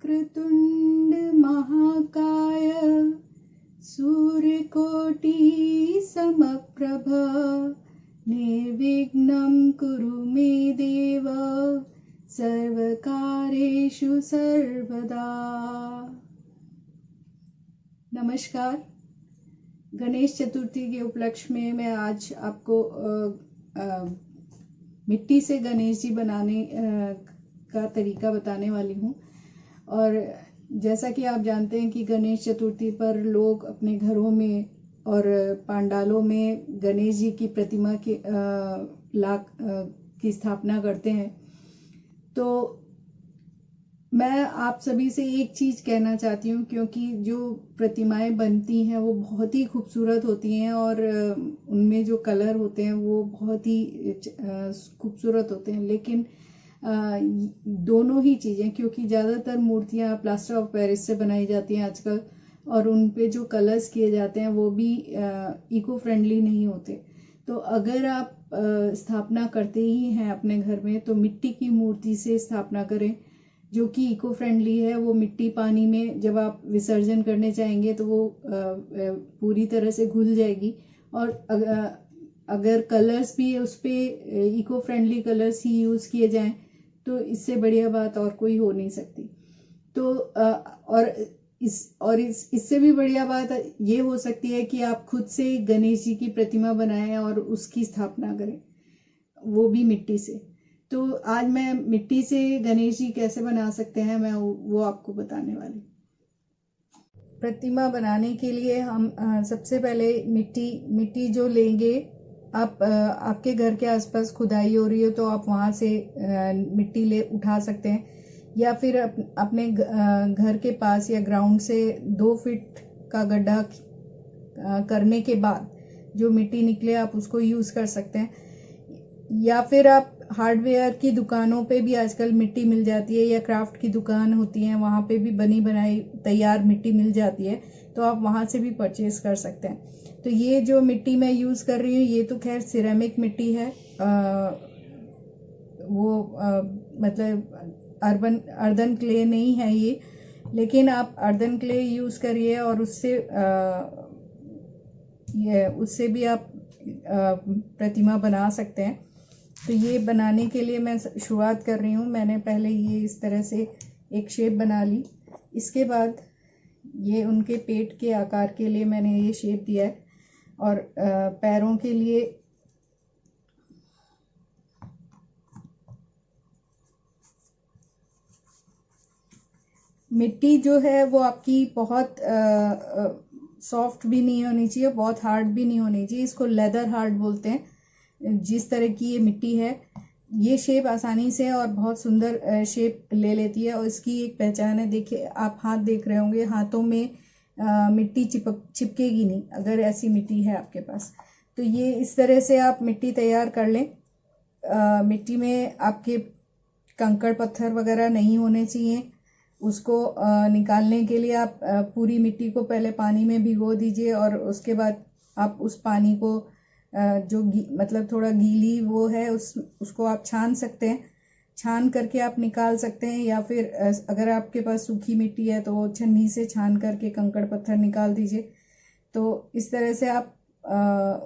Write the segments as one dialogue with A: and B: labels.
A: वक्रतुंड महाकाय सूर्यकोटि समप्रभ निर्विघ्नं कुरु मे देव सर्वकार्येषु सर्वदा। नमस्कार। गणेश चतुर्थी के उपलक्ष्य में मैं आज आपको मिट्टी से गणेश जी बनाने का तरीका बताने वाली हूँ। और जैसा कि आप जानते हैं कि गणेश चतुर्थी पर लोग अपने घरों में और पंडालों में गणेश जी की प्रतिमा की स्थापना करते हैं। तो मैं आप सभी से एक चीज़ कहना चाहती हूँ, क्योंकि जो प्रतिमाएं बनती हैं वो बहुत ही खूबसूरत होती हैं और उनमें जो कलर होते हैं वो बहुत ही खूबसूरत होते हैं। लेकिन दोनों ही चीज़ें, क्योंकि ज़्यादातर मूर्तियाँ प्लास्टर ऑफ पेरिस से बनाई जाती हैं आजकल, और उन पे जो कलर्स किए जाते हैं वो भी इको फ्रेंडली नहीं होते। तो अगर आप स्थापना करते ही हैं अपने घर में तो मिट्टी की मूर्ति से स्थापना करें जो कि इको फ्रेंडली है। वो मिट्टी पानी में जब आप विसर्जन करने चाहेंगे तो वो पूरी तरह से घुल जाएगी। और अगर कलर्स भी उस पर इको फ्रेंडली कलर्स ही यूज़ किए जाएं तो इससे बढ़िया बात और कोई हो नहीं सकती। तो इससे भी बढ़िया बात ये हो सकती है कि आप खुद से गणेश जी की प्रतिमा बनाएं और उसकी स्थापना करें, वो भी मिट्टी से। तो आज मैं मिट्टी से गणेश जी कैसे बना सकते हैं मैं वो आपको बताने वाली। प्रतिमा बनाने के लिए हम सबसे पहले मिट्टी जो लेंगे, आप आपके घर के आसपास खुदाई हो रही हो तो आप वहाँ से मिट्टी उठा सकते हैं, या फिर अपने घर के पास या ग्राउंड से 2 फीट का गड्ढा करने के बाद जो मिट्टी निकले आप उसको यूज़ कर सकते हैं। या फिर आप हार्डवेयर की दुकानों पे भी आजकल मिट्टी मिल जाती है, या क्राफ्ट की दुकान होती है वहाँ पे भी बनी बनाई तैयार मिट्टी मिल जाती है, तो आप वहाँ से भी परचेज कर सकते हैं। तो ये जो मिट्टी मैं यूज़ कर रही हूँ ये तो खैर सिरेमिक मिट्टी है, मतलब अर्दन क्ले नहीं है ये, लेकिन आप अर्दन क्ले यूज़ करिए और उससे भी आप प्रतिमा बना सकते हैं। तो ये बनाने के लिए मैं शुरुआत कर रही हूँ। मैंने पहले ये इस तरह से एक शेप बना ली। इसके बाद ये उनके पेट के आकार के लिए मैंने ये शेप दिया है, और पैरों के लिए मिट्टी जो है वो आपकी बहुत सॉफ्ट भी नहीं होनी चाहिए, बहुत हार्ड भी नहीं होनी चाहिए। इसको लेदर हार्ड बोलते हैं। जिस तरह की ये मिट्टी है ये शेप आसानी से और बहुत सुंदर शेप ले लेती है, और इसकी एक पहचान है। देखिए आप हाथ देख रहे होंगे, हाथों में मिट्टी चिपकेगी नहीं अगर ऐसी मिट्टी है आपके पास। तो ये इस तरह से आप मिट्टी तैयार कर लें। मिट्टी में आपके कंकड़ पत्थर वगैरह नहीं होने चाहिए। उसको निकालने के लिए आप पूरी मिट्टी को पहले पानी में भिगो दीजिए, और उसके बाद आप उस पानी को जो मतलब थोड़ा गीली वो है उसको आप छान सकते हैं। छान करके आप निकाल सकते हैं, या फिर अगर आपके पास सूखी मिट्टी है तो छन्नी से छान करके कंकड़ पत्थर निकाल दीजिए। तो इस तरह से आप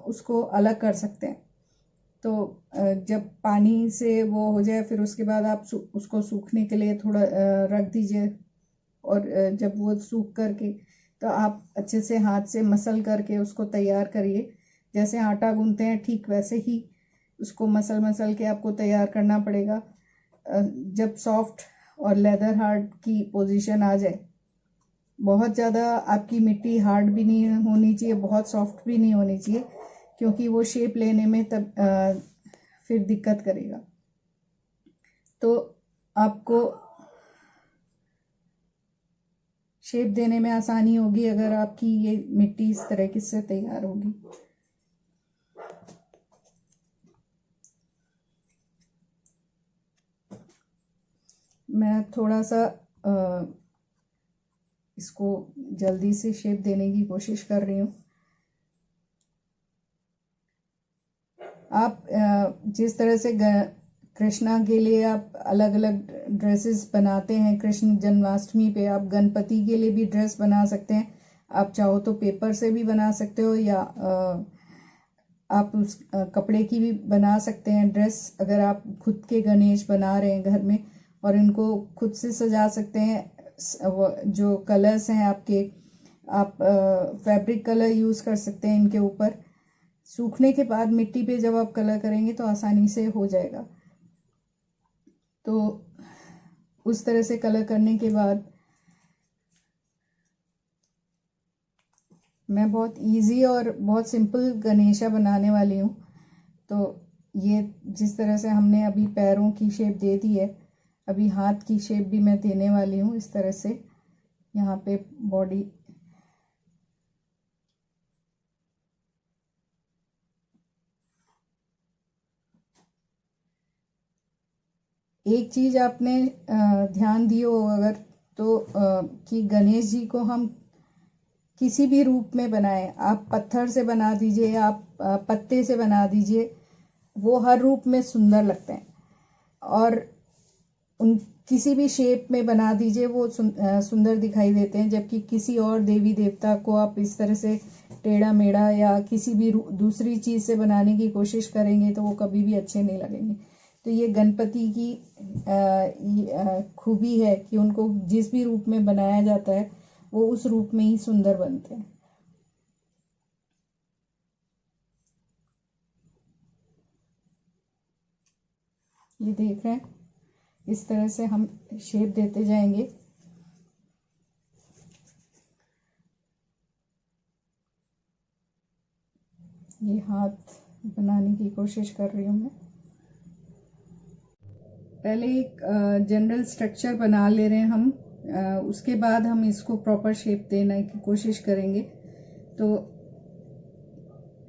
A: उसको अलग कर सकते हैं। तो जब पानी से वो हो जाए फिर उसके बाद आप उसको सूखने के लिए थोड़ा रख दीजिए, और जब वो सूख करके तो आप अच्छे से हाथ से मसल करके उसको तैयार करिए। जैसे आटा गूंथते हैं ठीक वैसे ही उसको मसल के आपको तैयार करना पड़ेगा। जब सॉफ्ट और लेदर हार्ड की पोजीशन आ जाए, बहुत ज़्यादा आपकी मिट्टी हार्ड भी नहीं होनी चाहिए, बहुत सॉफ्ट भी नहीं होनी चाहिए, क्योंकि वो शेप लेने में तब फिर दिक्कत करेगा। तो आपको शेप देने में आसानी होगी अगर आपकी ये मिट्टी इस तरह से तैयार होगी। मैं थोड़ा सा इसको जल्दी से शेप देने की कोशिश कर रही हूँ। आप जिस तरह से कृष्णा के लिए आप अलग अलग ड्रेसेस बनाते हैं। कृष्ण जन्माष्टमी पे आप गणपति के लिए भी ड्रेस बना सकते हैं। आप चाहो तो पेपर से भी बना सकते हो, या आप उस कपड़े की भी बना सकते हैं ड्रेस। अगर आप खुद के गणेश बना रहे हैं घर में और इनको खुद से सजा सकते हैं। जो कलर्स हैं आपके, आप फैब्रिक कलर यूज़ कर सकते हैं इनके ऊपर। सूखने के बाद मिट्टी पे जब आप कलर करेंगे तो आसानी से हो जाएगा। तो उस तरह से कलर करने के बाद मैं बहुत इजी और बहुत सिंपल गणेशा बनाने वाली हूँ। तो ये जिस तरह से हमने अभी पैरों की शेप दे दी है, अभी हाथ की शेप भी मैं देने वाली हूँ इस तरह से। यहाँ पे बॉडी, एक चीज आपने ध्यान दी हो अगर, तो कि गणेश जी को हम किसी भी रूप में बनाएं। आप पत्थर से बना दीजिए, आप पत्ते से बना दीजिए, वो हर रूप में सुंदर लगते हैं। और उन किसी भी शेप में बना दीजिए, वो सुंदर दिखाई देते हैं। जबकि किसी और देवी देवता को आप इस तरह से टेढ़ा मेढ़ा या किसी भी दूसरी चीज़ से बनाने की कोशिश करेंगे तो वो कभी भी अच्छे नहीं लगेंगे। तो ये गणपति की खूबी है कि उनको जिस भी रूप में बनाया जाता है वो उस रूप में ही सुंदर बनते हैं। ये देख रहे हैं, इस तरह से हम शेप देते जाएंगे। ये हाथ बनाने की कोशिश कर रही हूँ मैं। पहले एक जनरल स्ट्रक्चर बना ले रहे हैं हम, उसके बाद हम इसको प्रॉपर शेप देने की कोशिश करेंगे। तो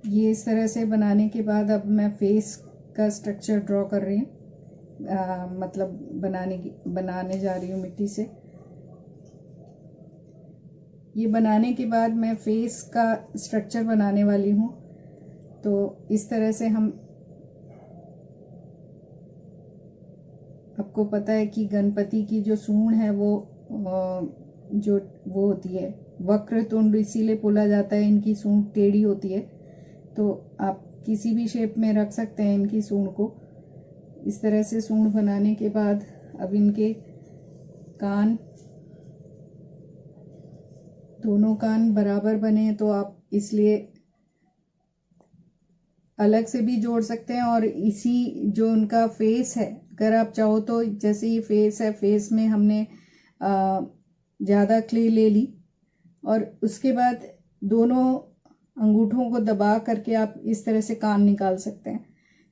A: ये इस तरह से बनाने के बाद अब मैं फेस का स्ट्रक्चर ड्रॉ कर रही हूँ, मतलब बनाने जा रही हूँ मिट्टी से। ये बनाने के बाद मैं फेस का स्ट्रक्चर बनाने वाली हूँ। तो इस तरह से हम, आपको पता है कि गणपति की जो सूंड है वो वो होती है वक्रतुंड, इसीलिए बोला जाता है इनकी सूंड टेढ़ी होती है। तो आप किसी भी शेप में रख सकते हैं इनकी सूंड को। इस तरह से सूंड बनाने के बाद अब इनके कान, दोनों कान बराबर बने तो आप इसलिए अलग से भी जोड़ सकते हैं। और इसी जो उनका फेस है, अगर आप चाहो तो, जैसे ये फेस है, फेस में हमने ज़्यादा क्ले ले ली और उसके बाद दोनों अंगूठों को दबा करके आप इस तरह से कान निकाल सकते हैं।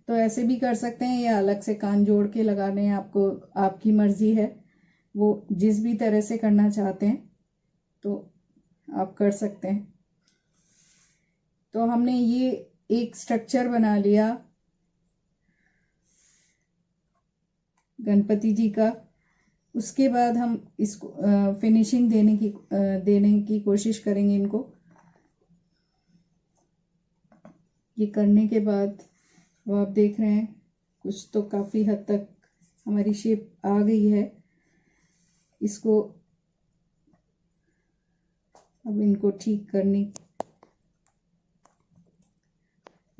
A: तो ऐसे भी कर सकते हैं या अलग से कान जोड़ के लगाने हैं, आपको, आपकी मर्जी है। वो जिस भी तरह से करना चाहते हैं तो आप कर सकते हैं। तो हमने ये एक स्ट्रक्चर बना लिया गणपति जी का। उसके बाद हम इसको फिनिशिंग देने की कोशिश करेंगे इनको। ये करने के बाद वो आप देख रहे हैं कुछ तो काफ़ी हद तक हमारी शेप आ गई है। इसको अब इनको ठीक करने,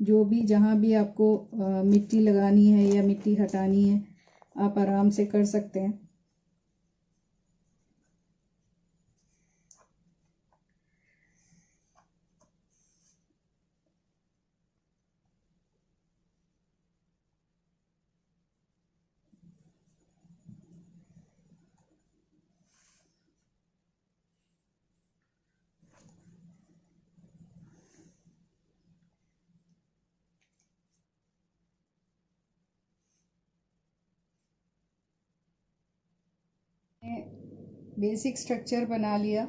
A: जो भी जहाँ भी आपको मिट्टी लगानी है या मिट्टी हटानी है, आप आराम से कर सकते हैं। बेसिक स्ट्रक्चर बना लिया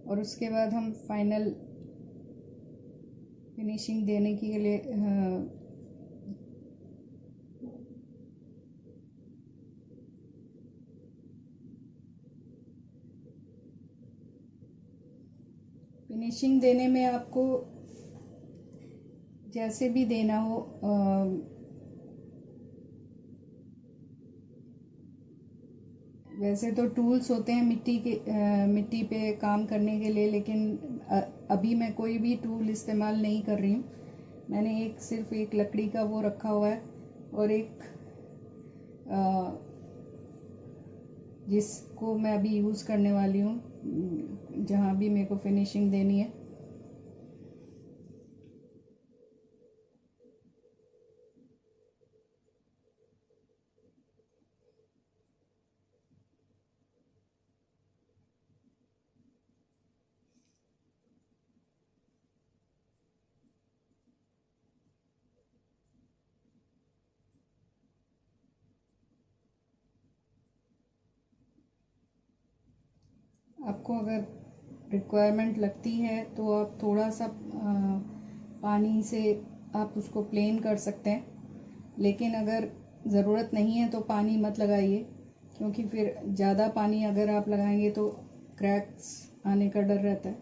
A: और उसके बाद हम फाइनल फिनिशिंग देने के लिए फिनिशिंग देने में आपको जैसे भी देना हो, वैसे तो टूल्स होते हैं मिट्टी पे काम करने के लिए, लेकिन अभी मैं कोई भी टूल इस्तेमाल नहीं कर रही हूँ। मैंने सिर्फ एक लकड़ी का वो रखा हुआ है, और एक जिसको मैं अभी यूज़ करने वाली हूँ जहाँ भी मेरे को फिनिशिंग देनी है। आपको अगर रिक्वायरमेंट लगती है तो आप थोड़ा सा पानी से आप उसको प्लेन कर सकते हैं, लेकिन अगर ज़रूरत नहीं है तो पानी मत लगाइए, क्योंकि फिर ज़्यादा पानी अगर आप लगाएंगे तो क्रैक्स आने का डर रहता है।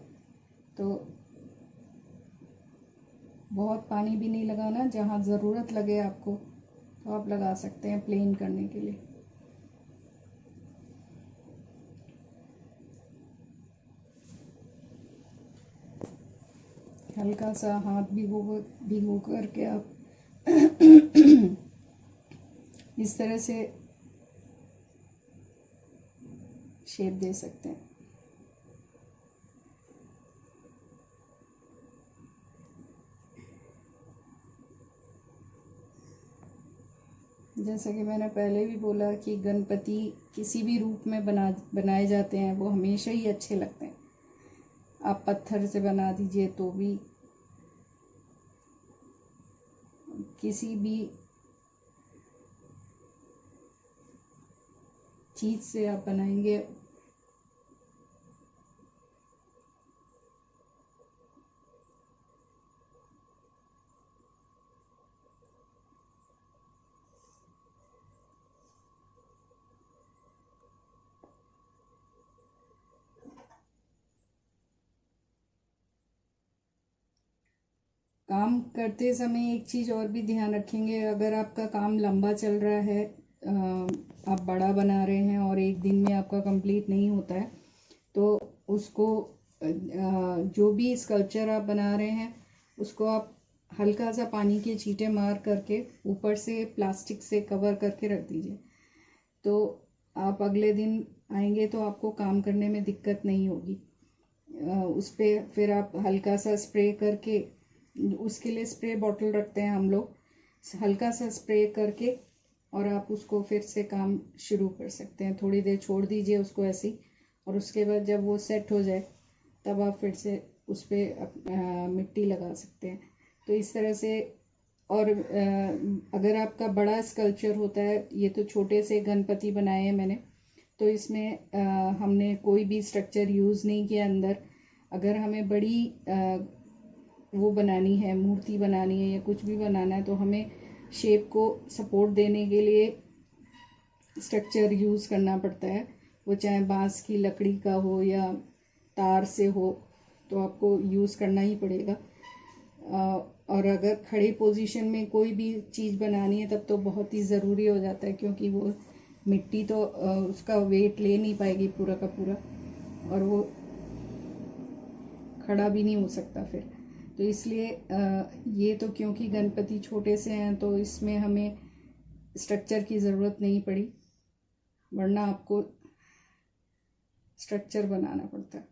A: तो बहुत पानी भी नहीं लगाना, जहाँ ज़रूरत लगे आपको तो आप लगा सकते हैं प्लेन करने के लिए। हल्का सा हाथ भिगो करके आप इस तरह से शेप दे सकते हैं। जैसा कि मैंने पहले भी बोला कि गणपति किसी भी रूप में बनाए जाते हैं, वो हमेशा ही अच्छे लगते हैं। आप पत्थर से बना दीजिए तो भी, किसी भी चीज़ से आप बनाएंगे काम करते समय एक चीज़ और भी ध्यान रखेंगे। अगर आपका काम लंबा चल रहा है, आप बड़ा बना रहे हैं और एक दिन में आपका कंप्लीट नहीं होता है, तो उसको जो भी स्कल्पचर आप बना रहे हैं उसको आप हल्का सा पानी के छींटे मार करके ऊपर से प्लास्टिक से कवर करके रख दीजिए। तो आप अगले दिन आएंगे तो आपको काम करने में दिक्कत नहीं होगी। उस पर फिर आप हल्का सा स्प्रे करके, उसके लिए स्प्रे बॉटल रखते हैं हम लोग, हल्का सा स्प्रे करके और आप उसको फिर से काम शुरू कर सकते हैं। थोड़ी देर छोड़ दीजिए उसको ऐसे ही, और उसके बाद जब वो सेट हो जाए तब आप फिर से उस पर मिट्टी लगा सकते हैं। तो इस तरह से। और अगर आपका बड़ा स्कल्पचर होता है, ये तो छोटे से गणपति बनाए हैं मैंने, तो इसमें हमने कोई भी स्ट्रक्चर यूज़ नहीं किया अंदर। अगर हमें बड़ी वो बनानी है, मूर्ति बनानी है या कुछ भी बनाना है, तो हमें शेप को सपोर्ट देने के लिए स्ट्रक्चर यूज़ करना पड़ता है। वो चाहे बांस की लकड़ी का हो या तार से हो, तो आपको यूज़ करना ही पड़ेगा। और अगर खड़े पोजीशन में कोई भी चीज़ बनानी है तब तो बहुत ही ज़रूरी हो जाता है, क्योंकि वो मिट्टी तो उसका वेट ले नहीं पाएगी पूरा का पूरा, और वो खड़ा भी नहीं हो सकता फिर। तो इसलिए ये तो क्योंकि गणपति छोटे से हैं तो इसमें हमें स्ट्रक्चर की ज़रूरत नहीं पड़ी, वरना आपको स्ट्रक्चर बनाना पड़ता है।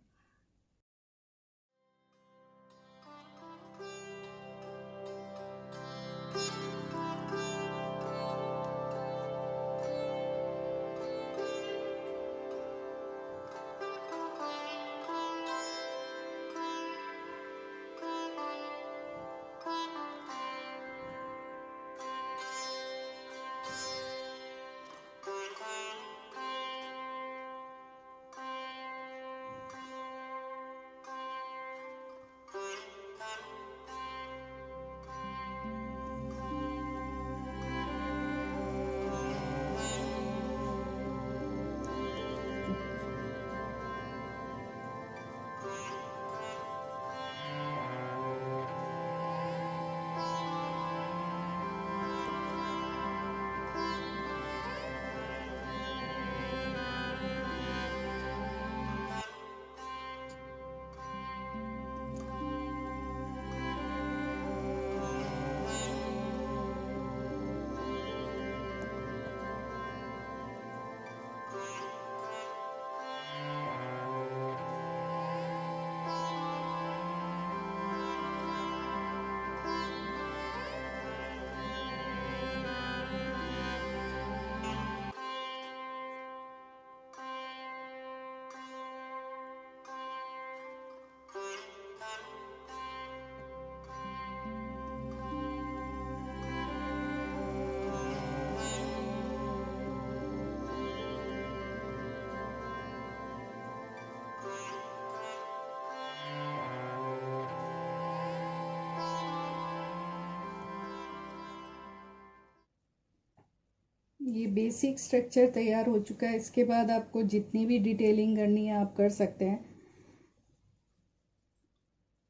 A: ये बेसिक स्ट्रक्चर तैयार हो चुका है। इसके बाद आपको जितनी भी डिटेलिंग करनी है आप कर सकते हैं।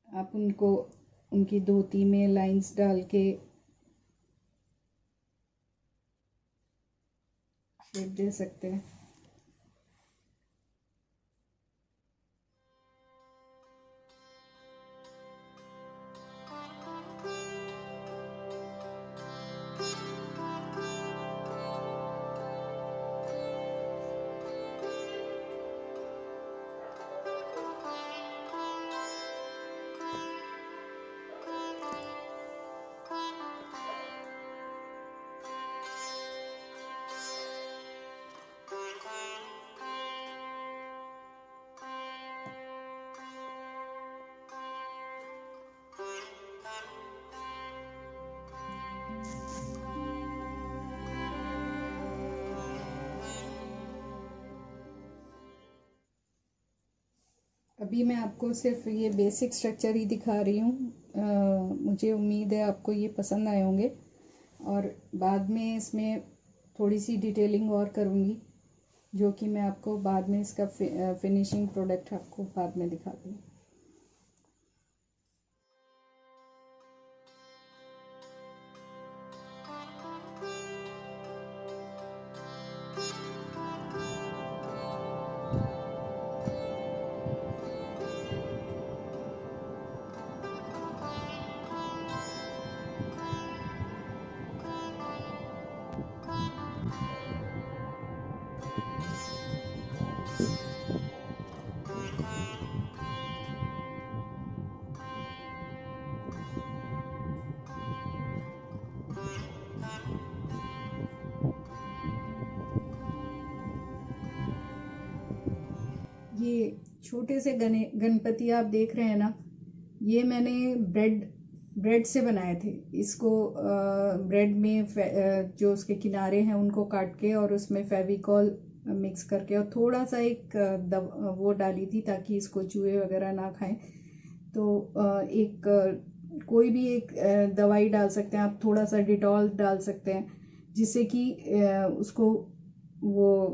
A: आप उनको उनकी धोती में लाइंस डाल के शेप दे सकते हैं। अभी मैं आपको सिर्फ ये बेसिक स्ट्रक्चर ही दिखा रही हूँ। मुझे उम्मीद है आपको ये पसंद आए होंगे और बाद में इसमें थोड़ी सी डिटेलिंग और करूँगी, जो कि मैं आपको बाद में इसका फिनिशिंग प्रोडक्ट आपको बाद में दिखाती हूँ। ये छोटे से गणपति आप देख रहे हैं ना, ये मैंने ब्रेड से बनाए थे। इसको ब्रेड में जो उसके किनारे हैं उनको काट के और उसमें फेविकॉल मिक्स करके और थोड़ा सा एक वो डाली थी ताकि इसको चूहे वगैरह ना खाएं। तो एक कोई भी एक दवाई डाल सकते हैं आप, थोड़ा सा डिटॉल डाल सकते हैं जिससे कि उसको वो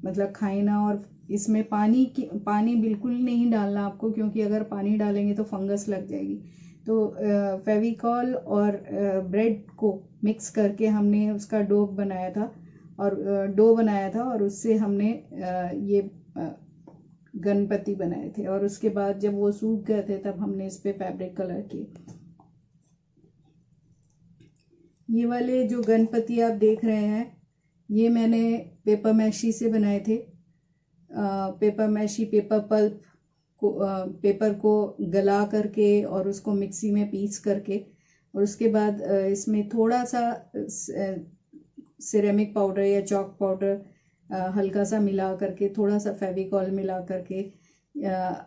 A: मतलब खाए ना। और इसमें पानी बिल्कुल नहीं डालना आपको, क्योंकि अगर पानी डालेंगे तो फंगस लग जाएगी। तो फेविकॉल और ब्रेड को मिक्स करके हमने उसका डो बनाया था और उससे हमने ये गणपति बनाए थे। और उसके बाद जब वो सूख गए थे तब हमने इस पे फैब्रिक कलर किए। ये वाले जो गणपति आप देख रहे हैं ये मैंने पेपर मैशी से बनाए थे। पेपर मैशी पेपर पल्प को पेपर को गला करके और उसको मिक्सी में पीस करके और उसके बाद इसमें थोड़ा सा सिरेमिक पाउडर या चॉक पाउडर हल्का सा मिला करके, थोड़ा सा फेविकॉल मिला करके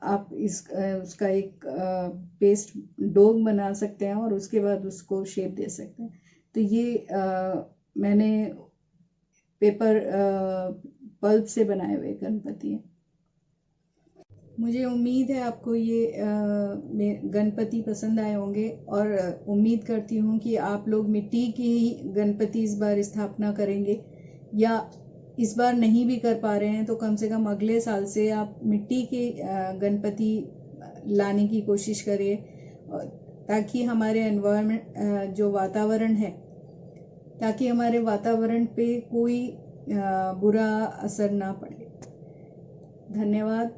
A: आप उसका एक पेस्ट डो बना सकते हैं और उसके बाद उसको शेप दे सकते हैं। तो ये मैंने पेपर पल्प से बनाए हुए गणपति हैं। मुझे उम्मीद है आपको ये गणपति पसंद आए होंगे और उम्मीद करती हूँ कि आप लोग मिट्टी की ही गणपति इस बार स्थापना करेंगे, या इस बार नहीं भी कर पा रहे हैं तो कम से कम अगले साल से आप मिट्टी के गणपति लाने की कोशिश करिए, ताकि हमारे एनवायरनमेंट जो वातावरण है, ताकि हमारे वातावरण पे कोई बुरा असर ना पड़े। धन्यवाद।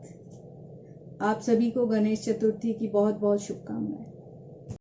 A: आप सभी को गणेश चतुर्थी की बहुत बहुत शुभकामनाएं।